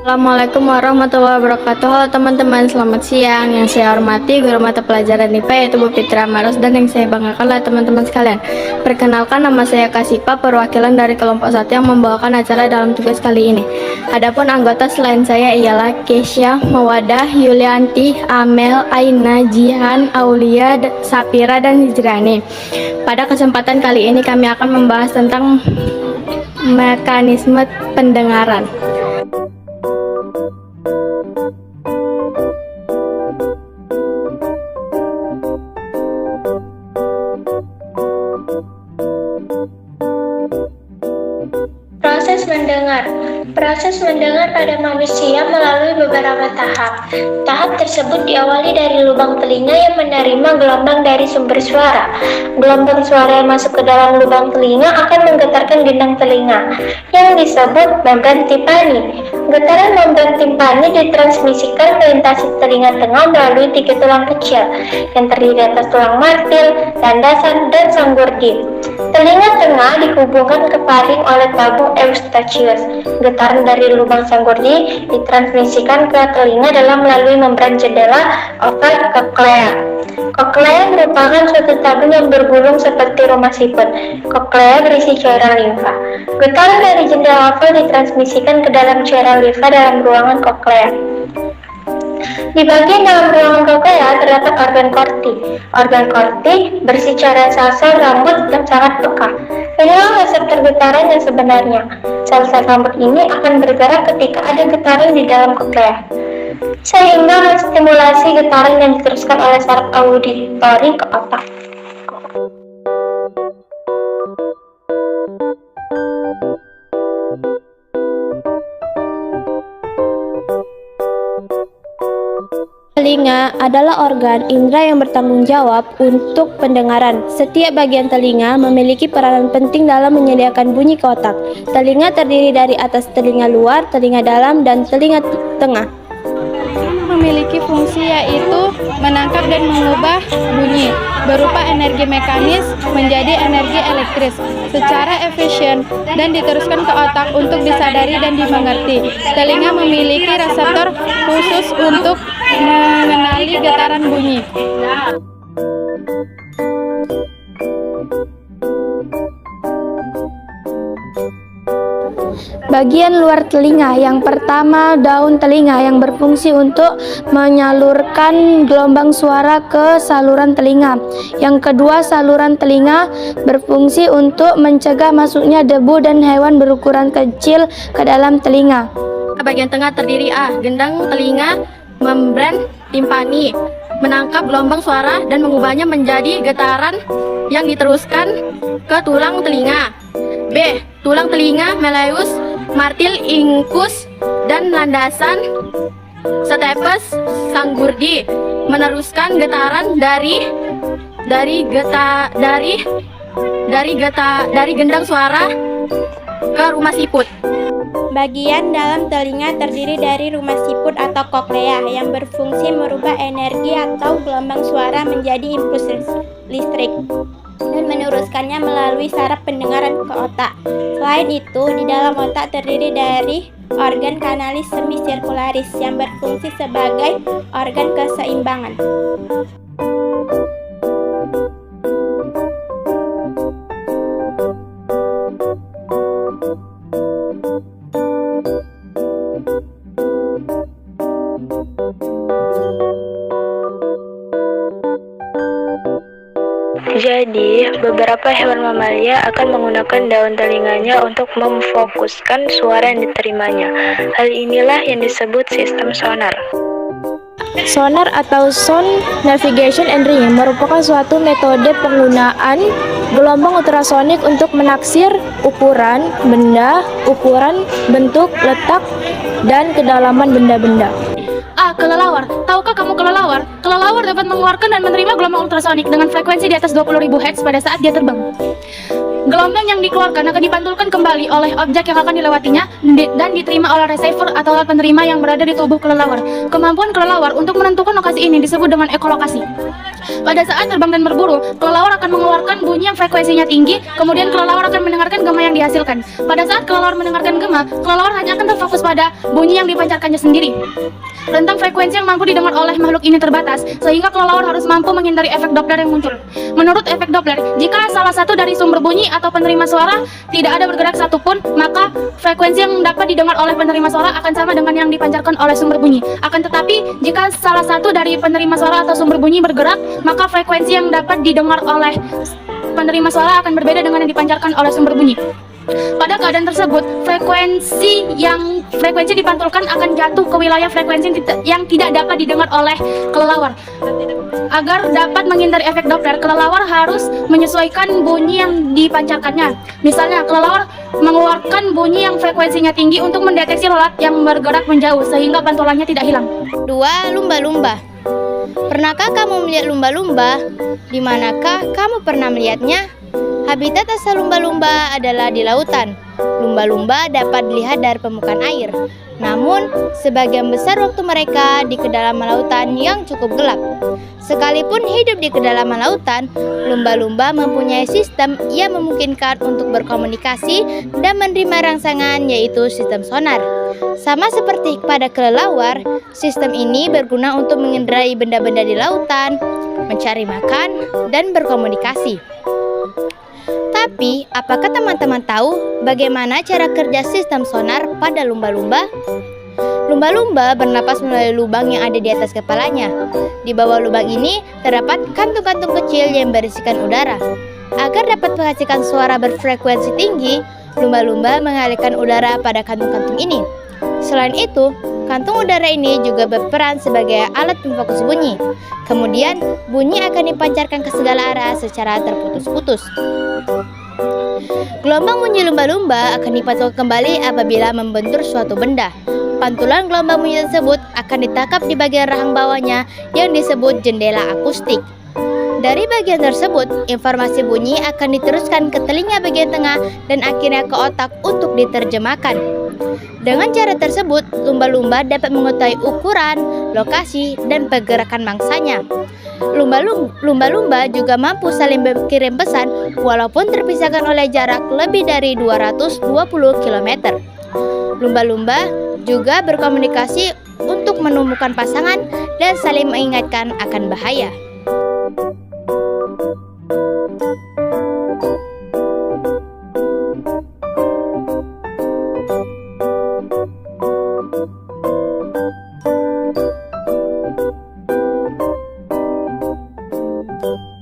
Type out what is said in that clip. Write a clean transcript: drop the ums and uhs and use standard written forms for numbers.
Assalamualaikum warahmatullahi wabarakatuh. Halo teman-teman, selamat siang. Yang saya hormati guru mata pelajaran IPA yaitu Bu Fitra Maros, dan yang saya banggakan adalah teman-teman sekalian. Perkenalkan, nama saya Kasipa, perwakilan dari kelompok 1 yang membawakan acara dalam tugas kali ini. Adapun anggota selain saya ialah Kesya, Mawadah, Yulianti, Amel, Aina, Jihan, Aulia, Sapira, dan Hijrani. Pada kesempatan kali ini kami akan membahas tentang mekanisme pendengaran. Proses mendengar pada manusia melalui beberapa tahap. Tahap tersebut diawali dari lubang telinga yang menerima gelombang dari sumber suara. Gelombang suara yang masuk ke dalam lubang telinga akan menggetarkan gendang telinga, yang disebut membran timpani. Getaran membran timpani ditransmisikan melintasi telinga tengah melalui 3 tulang kecil, yang terdiri atas tulang martil, landasan, dan sanggurdi. Telinga tengah dihubungkan ke faring oleh tabung eustachius. Getaran dari lubang sanggurdi ditransmisikan ke telinga dalam melalui membran jendela oval koklea. Koklea merupakan suatu tabung yang bergulung seperti rumah siput. Koklea berisi cairan limfa. Getaran dari jendela oval ditransmisikan ke dalam cairan limfa dalam ruangan koklea. Di bagian dalam ruangan koklea terdapat organ korti. Organ korti berisi cairan sel-sel rambut yang sangat peka. Inilah reseptor getaran yang sebenarnya. Sel-sel rambut ini akan bergerak ketika ada getaran di dalam koklea, sehingga menstimulasi getaran yang diteruskan oleh saraf auditori ke otak. Telinga adalah organ indera yang bertanggung jawab untuk pendengaran. Setiap bagian telinga memiliki peranan penting dalam menyediakan bunyi ke otak. Telinga terdiri dari atas telinga luar, telinga dalam, dan telinga tengah. Memiliki fungsi yaitu menangkap dan mengubah bunyi berupa energi mekanis menjadi energi elektris secara efisien dan diteruskan ke otak untuk disadari dan dimengerti. Telinga memiliki reseptor khusus untuk mengenali getaran bunyi. Bagian luar telinga, yang pertama daun telinga yang berfungsi untuk menyalurkan gelombang suara ke saluran telinga. Yang kedua, saluran telinga berfungsi untuk mencegah masuknya debu dan hewan berukuran kecil ke dalam telinga. Bagian tengah terdiri gendang telinga, membran timpani, menangkap gelombang suara dan mengubahnya menjadi getaran yang diteruskan ke tulang telinga. B. Tulang telinga, meleus, martil, incus, dan landasan stapes sanggurdi meneruskan getaran dari gendang suara ke rumah siput. Bagian dalam telinga terdiri dari rumah siput atau koklea yang berfungsi merubah energi atau gelombang suara menjadi impuls listrik dan meneruskannya melalui saraf pendengaran ke otak. Selain itu, di dalam otak terdiri dari organ kanalis semisirkularis yang berfungsi sebagai organ keseimbangan. Jadi, beberapa hewan mamalia akan menggunakan daun telinganya untuk memfokuskan suara yang diterimanya. Hal inilah yang disebut sistem sonar. Sonar atau sound navigation and ringing merupakan suatu metode penggunaan gelombang ultrasonik untuk menaksir ukuran benda, ukuran, bentuk, letak, dan kedalaman benda-benda. Kelelawar. Tahukah kamu kelelawar? Kelelawar dapat mengeluarkan dan menerima gelombang ultrasonik dengan frekuensi di atas 20.000 Hz pada saat dia terbang. Gelombang yang dikeluarkan akan dipantulkan kembali oleh objek yang akan dilewatinya dan diterima oleh receiver atau alat penerima yang berada di tubuh kelelawar. Kemampuan kelelawar untuk menentukan lokasi ini disebut dengan ekolokasi. Pada saat terbang dan berburu, kelelawar akan mengeluarkan bunyi yang frekuensinya tinggi, kemudian kelelawar akan mendengarkan gema yang dihasilkan. Pada saat kelelawar mendengarkan gema, kelelawar hanya akan terfokus pada bunyi yang dipancarkannya sendiri. Rentang frekuensi yang mampu didengar oleh makhluk ini terbatas, sehingga kelelawar harus mampu menghindari efek Doppler yang muncul. Menurut efek Doppler, jika salah satu dari sumber bunyi atau penerima suara tidak ada bergerak satupun, maka frekuensi yang dapat didengar oleh penerima suara akan sama dengan yang dipancarkan oleh sumber bunyi. Akan tetapi, jika salah satu dari penerima suara atau sumber bunyi bergerak, maka frekuensi yang dapat didengar oleh penerima suara akan berbeda dengan yang dipancarkan oleh sumber bunyi. Pada keadaan tersebut, frekuensi dipantulkan akan jatuh ke wilayah frekuensi yang tidak dapat didengar oleh kelelawar. Agar dapat menghindari efek Doppler, kelelawar harus menyesuaikan bunyi yang dipancarkannya. Misalnya, kelelawar mengeluarkan bunyi yang frekuensinya tinggi untuk mendeteksi lalat yang bergerak menjauh sehingga pantulannya tidak hilang. 2. Lumba-lumba. Pernahkah kamu melihat lumba-lumba? Di manakah kamu pernah melihatnya? Habitat asal lumba-lumba adalah di lautan. Lumba-lumba dapat dilihat dari permukaan air. Namun, sebagian besar waktu mereka di kedalaman lautan yang cukup gelap. Sekalipun hidup di kedalaman lautan, lumba-lumba mempunyai sistem yang memungkinkan untuk berkomunikasi dan menerima rangsangan, yaitu sistem sonar. Sama seperti pada kelelawar, sistem ini berguna untuk mengendarai benda-benda di lautan, mencari makan, dan berkomunikasi. Tapi, apakah teman-teman tahu bagaimana cara kerja sistem sonar pada lumba-lumba? Lumba-lumba bernapas melalui lubang yang ada di atas kepalanya. Di bawah lubang ini terdapat kantung-kantung kecil yang berisikan udara. Agar dapat menghasilkan suara berfrekuensi tinggi, lumba-lumba mengalirkan udara pada kantung-kantung ini. Selain itu, kantung udara ini juga berperan sebagai alat pemfokus bunyi. Kemudian, bunyi akan dipancarkan ke segala arah secara terputus-putus. Gelombang bunyi lumba-lumba akan dipantulkan kembali apabila membentur suatu benda. Pantulan gelombang bunyi tersebut akan ditangkap di bagian rahang bawahnya yang disebut jendela akustik. Dari bagian tersebut, informasi bunyi akan diteruskan ke telinga bagian tengah dan akhirnya ke otak untuk diterjemahkan. Dengan cara tersebut, lumba-lumba dapat mengetahui ukuran, lokasi, dan pergerakan mangsanya. Lumba-lumba juga mampu saling berkirim pesan walaupun terpisahkan oleh jarak lebih dari 220 km. Lumba-lumba juga berkomunikasi untuk menemukan pasangan dan saling mengingatkan akan bahaya. Thank you.